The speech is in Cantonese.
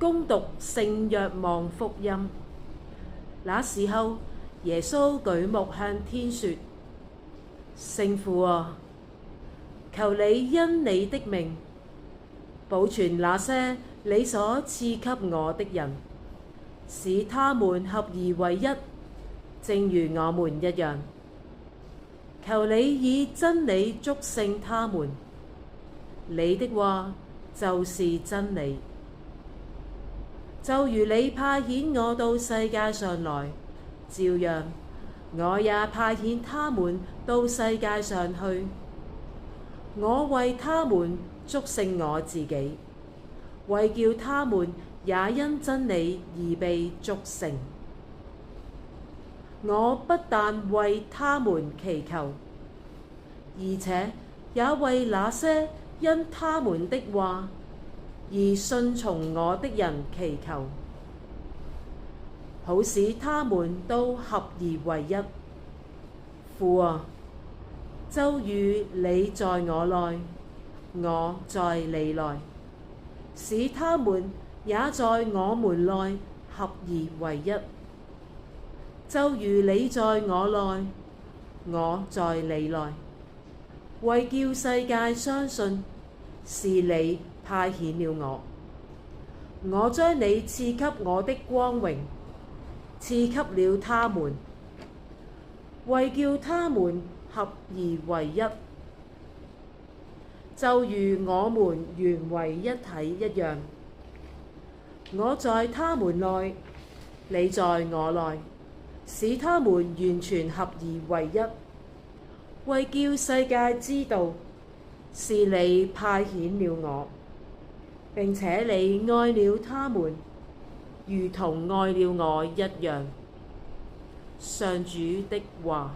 恭讀聖若望福音。那時候，耶穌舉目向天說：聖父啊，求你因你的名保存那些你所賜給我的人，使他們合而為一，正如我們一樣。求你以真理祝聖他們，你的話就是真理。就如你派遣我到世界上來，照樣我也派遣他們到世界上去。我為他們祝聖我自己，為叫他們也因真理而被祝聖。我不但為他們祈求，而且也為那些因他們的話而信從我的人祈求，好使他們都合而為一。父啊，就如你在我內，我在你內，使他們也在我們內合而為一。就如你在我內，我在你內，為叫世界相信是你派遣了我。我將你賜給我的光榮賜給了他們，為叫他們合而為一，就如我們原為一體一樣。我在他們內，你在我內，使他們完全合而為一，為叫世界知道是你派遣了我，並且你愛了他們，如同愛了我一樣。上主的話。